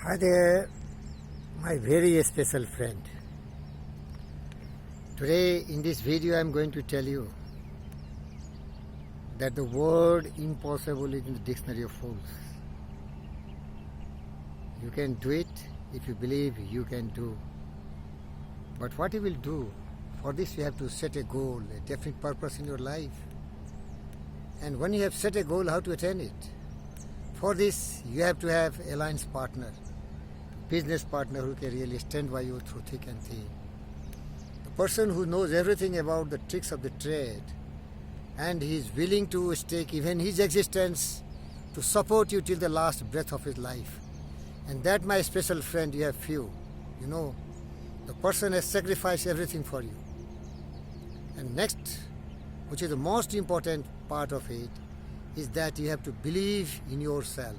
Hi there, my very special friend. Today in this video I am going to tell you that the word impossible is in the dictionary of fools. You can do it if you believe you can do. But what you will do, for this you have to set a goal, a definite purpose in your life. And when you have set a goal, how to attain it? For this you have to have alliance partner, business partner who can really stand by you through thick and thin. The person who knows everything about the tricks of the trade and he is willing to stake even his existence to support you till the last breath of his life. And that, my special friend, you have few. You know, the person has sacrificed everything for you. And next, which is the most important part of it, is that you have to believe in yourself.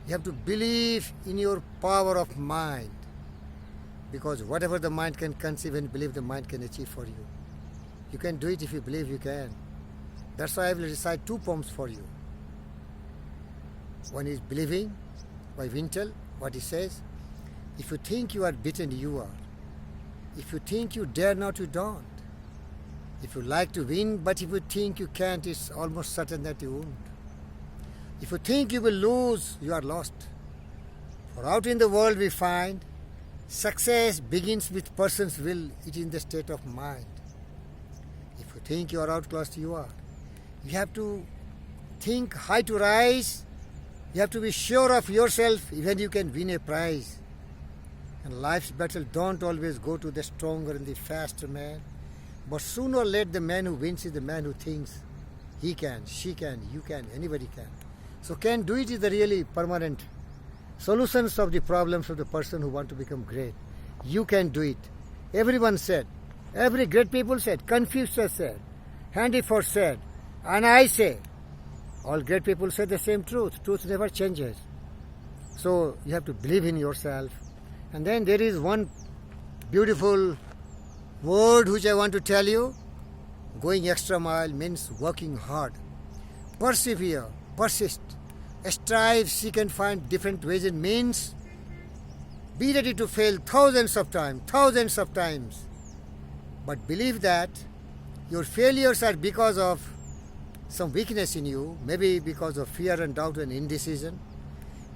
You have to believe in your power of mind, because whatever the mind can conceive and believe, the mind can achieve for you. You can do it if you believe you can. That's why I will recite two poems for you. One is Believing by Wintel. What he says: if you think you are beaten, you are. If you think you dare not, you don't. If you like to win, but if you think you can't, it's almost certain that you won't. If you think you will lose, you are lost. For out in the world we find success begins with person's will. It is in the state of mind. If you think you are outclassed, you are. You have to think high to rise. You have to be sure of yourself, even you can win a prize. And life's battle don't always go to the stronger and the faster man. But sooner or later, the man who wins is the man who thinks he can, she can, you can, anybody can. So can do it is the really permanent solutions of the problems of the person who want to become great. You can do it. Everyone said, every great people said, Confucius said, Henry Ford said, and I say, all great people say the same truth. Truth never changes. So you have to believe in yourself. And then there is one beautiful word which I want to tell you. Going extra mile means working hard. Persevere, persist, strive, seek and find different ways and means. Be ready to fail thousands of times. But believe that your failures are because of some weakness in you, maybe because of fear and doubt and indecision,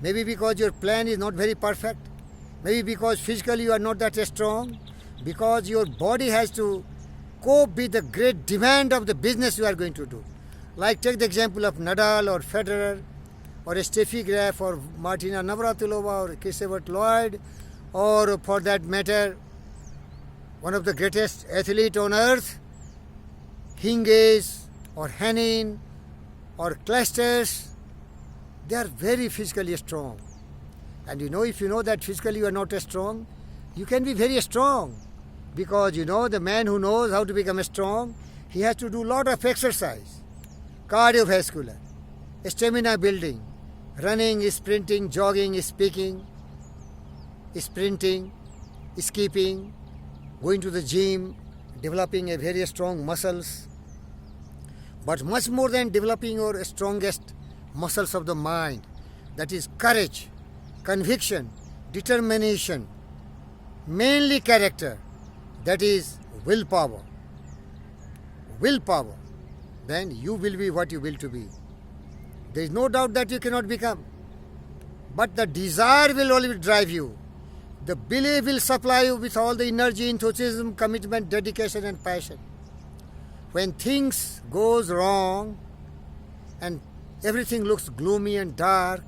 maybe because your plan is not very perfect, maybe because physically you are not that strong, because your body has to cope with the great demand of the business you are going to do. Like take the example of Nadal or Federer or Steffi Graf or Martina Navratilova or Chris Evert-Lloyd, or for that matter, one of the greatest athletes on earth, Hingis or Henin or Clijsters. They are very physically strong. And you know, if you know that physically you are not strong, you can be very strong. Because you know, the man who knows how to become strong, he has to do a lot of exercise. Cardiovascular, stamina building, running, sprinting, jogging, speaking, sprinting, skipping, going to the gym, developing a very strong muscles. But much more than developing your strongest muscles of the mind, that is courage, conviction, determination, mainly character, that is willpower. Willpower. Then you will be what you will to be. There is no doubt that you cannot become. But the desire will always drive you. The belief will supply you with all the energy, enthusiasm, commitment, dedication and passion. When things goes wrong and everything looks gloomy and dark,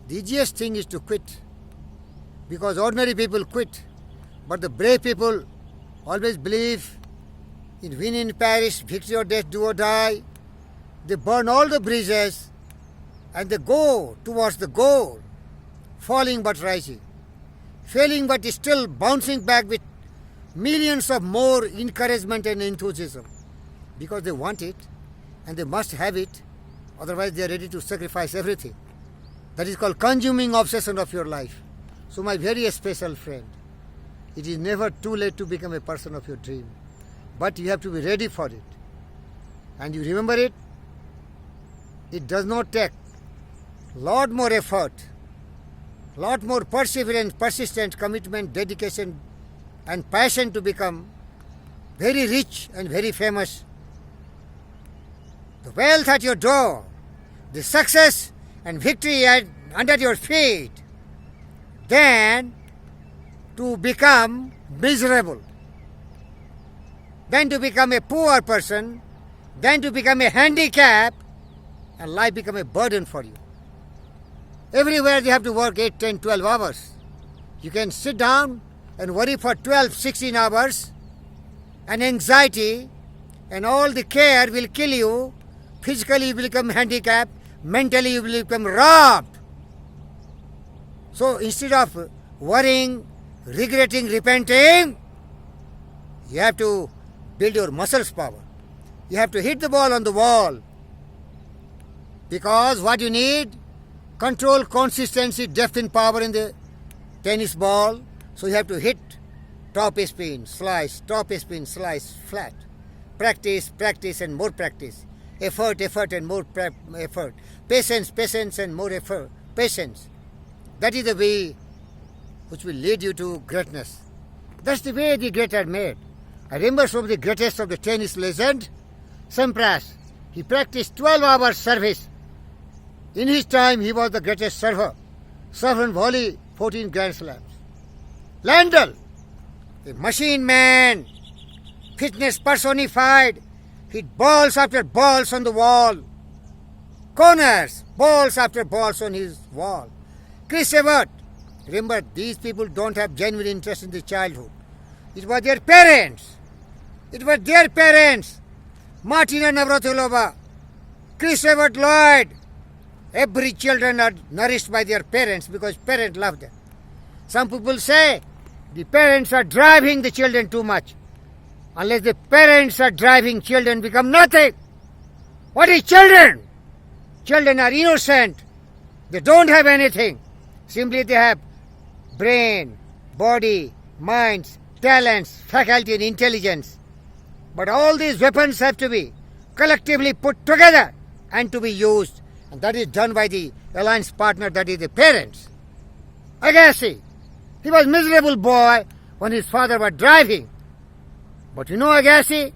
the easiest thing is to quit. Because ordinary people quit. But the brave people always believe in win in Paris, victory or death, do or die. They burn all the bridges and they go towards the goal, falling but rising, failing but still bouncing back with millions of more encouragement and enthusiasm, because they want it and they must have it, otherwise they are ready to sacrifice everything. That is called consuming obsession of your life. So my very special friend, it is never too late to become a person of your dream. But you have to be ready for it. And you remember it, it does not take lot more effort, lot more perseverance, persistence, commitment, dedication, and passion to become very rich and very famous. The wealth at your door, the success and victory under your feet, than to become miserable, than to become a poor person, than to become a handicap, and life become a burden for you. Everywhere they have to work 8, 10, 12 hours. You can sit down and worry for 12, 16 hours, and anxiety and all the care will kill you. Physically you will become handicapped, mentally you will become robbed. So instead of worrying, regretting, repenting, you have to build your muscles power. You have to hit the ball on the wall. Because what you need, control, consistency, depth and power in the tennis ball. So you have to hit top spin, slice, top spin, slice, flat. Practice, practice and more practice. Effort, effort and more effort. Patience, patience and more effort. Patience. That is the way which will lead you to greatness. That's the way the great are made. I remember some of the greatest of the tennis legend, Sampras. He practiced 12 hours service. In his time, he was the greatest server. Serve and volley, 14 Grand Slams. Landell, a machine man, fitness personified, hit balls after balls on the wall. Corners, balls after balls on his wall. Chris Evert, remember, these people don't have genuine interest in the childhood. It was their parents. It was their parents. Martina Navratilova, Chris Evert Lloyd. Every children are nourished by their parents because parents love them. Some people say the parents are driving the children too much. Unless the parents are driving, children become nothing. What is children? Children are innocent. They don't have anything. Simply they have brain, body, minds, talents, faculty and intelligence. But all these weapons have to be collectively put together and to be used. And that is done by the alliance partner, that is the parents. Agassi, he was a miserable boy when his father was driving. But you know Agassi,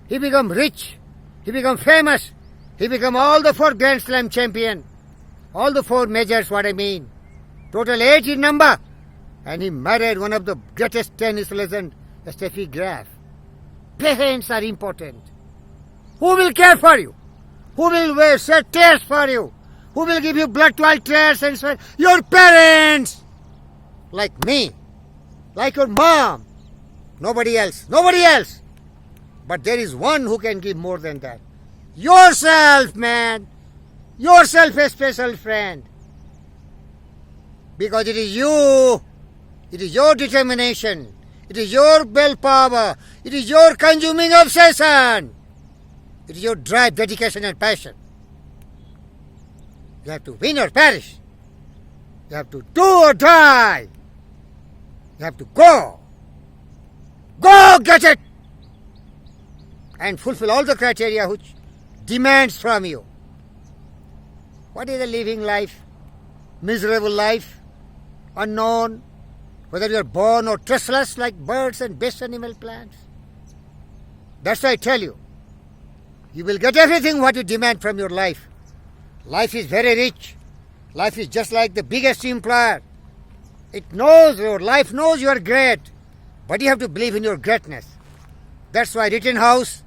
he became rich, he became famous, he became all the 4 Grand Slam champion, all the 4 majors, what I mean. Total 8 in number. And he married one of the greatest tennis legends, Steffi Graf. Parents are important. Who will care for you? Who will shed tears for you? Who will give you blood clot tears and sweat? Your parents! Like me. Like your mom. Nobody else. Nobody else. But there is one who can give more than that. Yourself, man. Yourself a special friend. Because it is you. It is your determination. It is your willpower. It is your consuming obsession. It is your drive, dedication and passion. You have to win or perish. You have to do or die. You have to go. Go get it. And fulfill all the criteria which demands from you. What is a living life? Miserable life? Unknown? Whether you are born or trustless like birds and best animal plants? That's why I tell you. You will get everything what you demand from your life. Life is very rich. Life is just like the biggest employer. It knows, your life knows you are great. But you have to believe in your greatness. That's why Rittenhouse,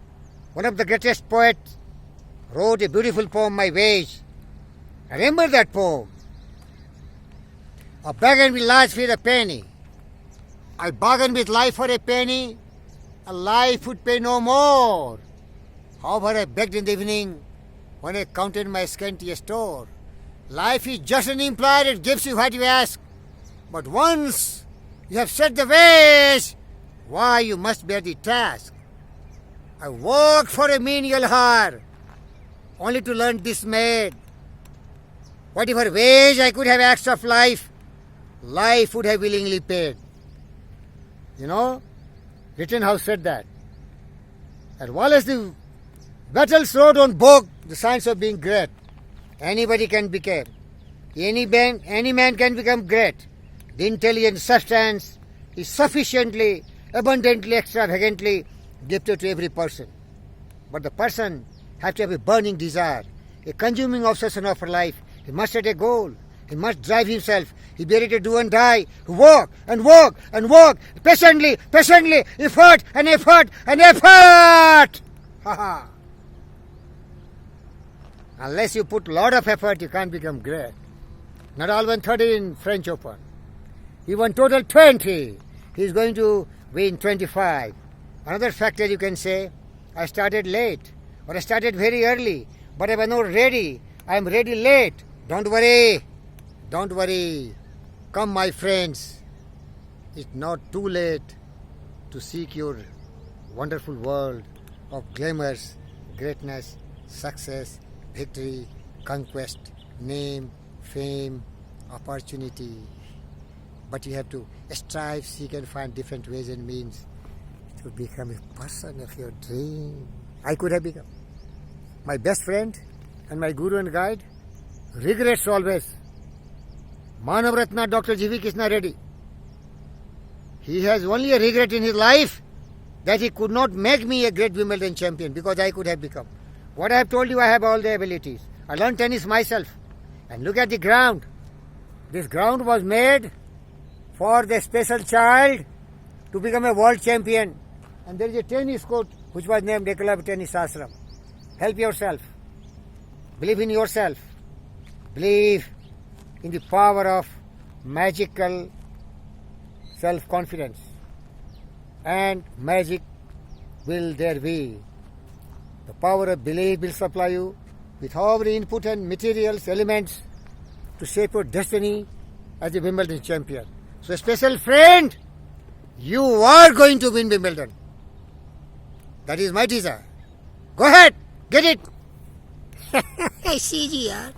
one of the greatest poets, wrote a beautiful poem, My Wage. I remember that poem. A bargain with life for a penny. I bargain with life for a penny. A life would pay no more. However, I begged in the evening when I counted my scanty store. Life is just an employer, it gives you what you ask. But once you have set the wage, why you must bear the task. I worked for a menial hour, only to learn dismayed. Whatever wage I could have asked of life, life would have willingly paid. You know, Rittenhouse said that. And Wallace the battles wrote on book the science of being great. Anybody can become. Any man can become great. The intelligent substance is sufficiently, abundantly, extravagantly gifted to every person. But the person has to have a burning desire, a consuming obsession of her life. He must set a goal. He must drive himself. He be ready to do and die. Work and work and work. Patiently, effort and effort and effort. Unless you put a lot of effort, you can't become great. Nadal won 30 in French Open. He won total 20. He's going to win 25. Another factor you can say, I started late or I started very early, but I was not ready. I am ready late. Don't worry. Don't worry. Come, my friends. It's not too late to seek your wonderful world of glamours, greatness, success, victory, conquest, name, fame, opportunity. But you have to strive, seek and find different ways and means to become a person of your dream. I could have become. My best friend and my guru and guide regrets always. Manavratna Dr. G.V. Krishna Reddy. He has only a regret in his life that he could not make me a great Wimbledon champion because I could have become. What I have told you, I have all the abilities. I learned tennis myself. And look at the ground. This ground was made for the special child to become a world champion. And there is a tennis court which was named Eklavya Tennis Ashram. Help yourself. Believe in yourself. Believe in the power of magical self-confidence. And magic will there be. The power of belief will supply you with every input and materials, elements to shape your destiny as a Wimbledon champion. So, special friend, you are going to win Wimbledon. That is my desire. Go ahead, get it. I see you, yaar.